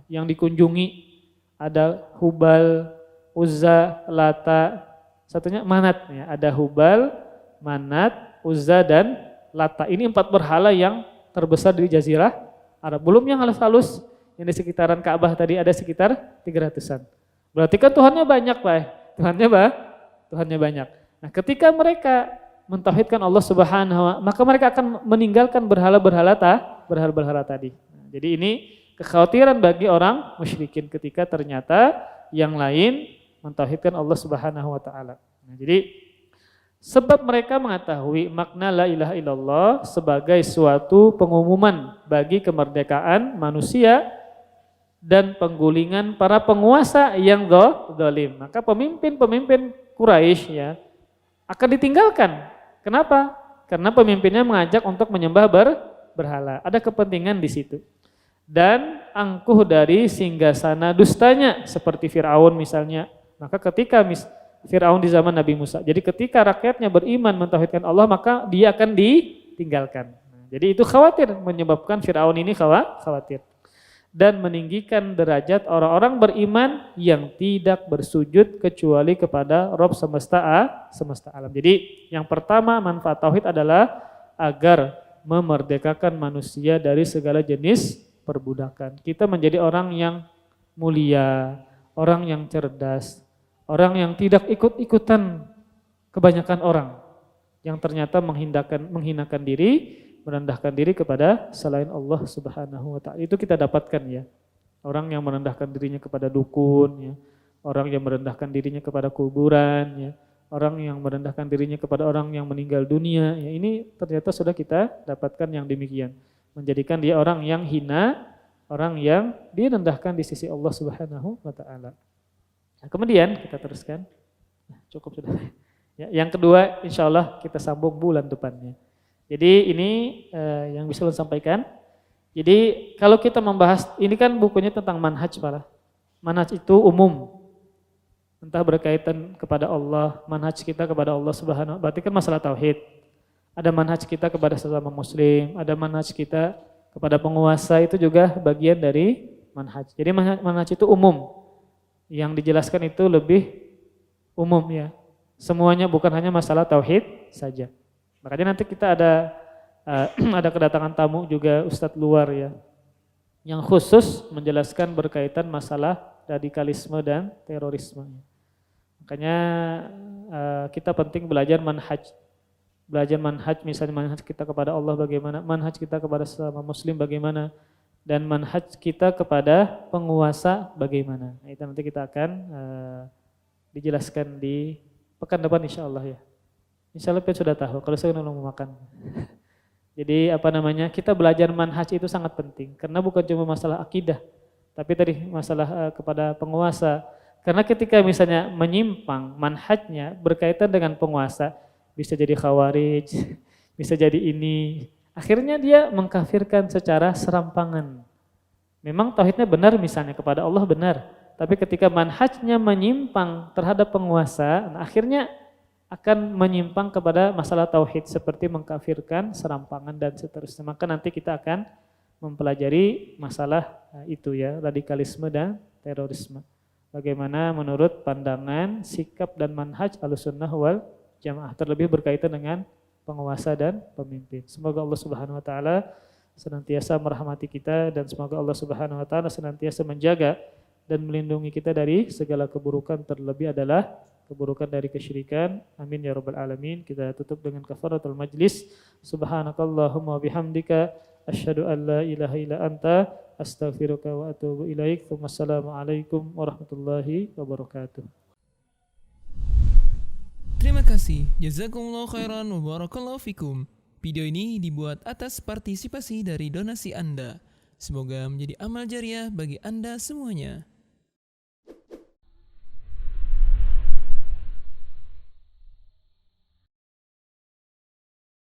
yang dikunjungi. Ada Hubal, Uzza, Lata, satunya Manat ya. Ada Hubal, Manat, Uzza dan Lata. Ini 4 berhala yang terbesar di Jazirah Arab. Belum yang halus-halus yang di sekitaran Ka'bah tadi ada sekitar 300-an. Berarti kan Tuhannya banyak, Pak. Tuhannya banyak. Nah, ketika mereka mentauhidkan Allah Subhanahu wa taala, maka mereka akan meninggalkan berhala-berhala tadi. Nah, jadi ini kekhawatiran bagi orang musyrikin ketika ternyata yang lain mentauhidkan Allah Subhanahu wa taala. Nah, jadi sebab mereka mengetahui makna la ilaha illallah sebagai suatu pengumuman bagi kemerdekaan manusia dan penggulingan para penguasa yang zalim. Maka pemimpin-pemimpin Quraisy ya akan ditinggalkan. Kenapa? Karena pemimpinnya mengajak untuk menyembah berhala. Ada kepentingan di situ. Dan angkuh dari singgasana dustanya seperti Firaun misalnya. Maka ketika Firaun di zaman Nabi Musa. Jadi ketika rakyatnya beriman mentauhidkan Allah, maka dia akan ditinggalkan. Jadi itu khawatir, menyebabkan Firaun ini khawatir. Dan meninggikan derajat orang-orang beriman yang tidak bersujud kecuali kepada Rabb semesta alam. Jadi yang pertama manfaat tauhid adalah agar memerdekakan manusia dari segala jenis perbudakan. Kita menjadi orang yang mulia, orang yang cerdas, orang yang tidak ikut-ikutan kebanyakan orang yang ternyata menghinakan diri, merendahkan diri kepada selain Allah Subhanahu wa taala. Itu kita dapatkan ya. Orang yang merendahkan dirinya kepada dukun ya, orang yang merendahkan dirinya kepada kuburan ya, orang yang merendahkan dirinya kepada orang yang meninggal dunia ya, ini ternyata sudah kita dapatkan yang demikian. Menjadikan dia orang yang hina, orang yang direndahkan di sisi Allah Subhanahu wa taala. Nah, kemudian kita teruskan. Nah, cukup sudah. Ya, yang kedua insyaallah kita sambung bulan depannya. Jadi ini yang bisa saya sampaikan. Jadi kalau kita membahas, ini kan bukunya tentang manhaj Pak. Manhaj itu umum. Entah berkaitan kepada Allah, manhaj kita kepada Allah Subhanahu wa taala. Berarti kan masalah tauhid. Ada manhaj kita kepada sesama muslim, ada manhaj kita kepada penguasa, itu juga bagian dari manhaj. Jadi manhaj itu umum. Yang dijelaskan itu lebih umum ya. Semuanya bukan hanya masalah tauhid saja. Makanya nanti kita ada kedatangan tamu juga Ustadz luar ya, yang khusus menjelaskan berkaitan masalah radikalisme dan terorisme. Makanya kita penting belajar manhaj misalnya manhaj kita kepada Allah bagaimana, manhaj kita kepada sesama muslim bagaimana, dan manhaj kita kepada penguasa bagaimana. Nah, itu nanti kita akan dijelaskan di pekan depan insyaallah ya. Insyaallah kita sudah tahu, kalau saya belum mau makan. Jadi kita belajar manhaj itu sangat penting. Karena bukan cuma masalah akidah, tapi tadi masalah kepada penguasa. Karena ketika misalnya menyimpang manhajnya berkaitan dengan penguasa, bisa jadi khawarij, bisa jadi ini. Akhirnya dia mengkafirkan secara serampangan. Memang tauhidnya benar misalnya kepada Allah benar. Tapi ketika manhajnya menyimpang terhadap penguasa, akhirnya akan menyimpang kepada masalah tauhid seperti mengkafirkan, serampangan dan seterusnya. Maka nanti kita akan mempelajari masalah itu ya, radikalisme dan terorisme. Bagaimana menurut pandangan, sikap dan manhaj Ahlussunnah wal Jamaah, terlebih berkaitan dengan penguasa dan pemimpin. Semoga Allah Subhanahu wa taala senantiasa merahmati kita dan semoga Allah Subhanahu wa taala senantiasa menjaga dan melindungi kita dari segala keburukan, terlebih adalah keburukan dari kesyirikan. Amin ya rabbal alamin. Kita tutup dengan kafaratul majlis. Subhanakallahumma bihamdika asyhadu an la ilaha illa anta astaghfiruka wa atubu ilaik. Wassalamualaikum warahmatullahi wabarakatuh. Terima kasih. Jazakumullah khairan wa barakallahu fikum. Video ini dibuat atas partisipasi dari donasi Anda. Semoga menjadi amal jariah bagi Anda semuanya.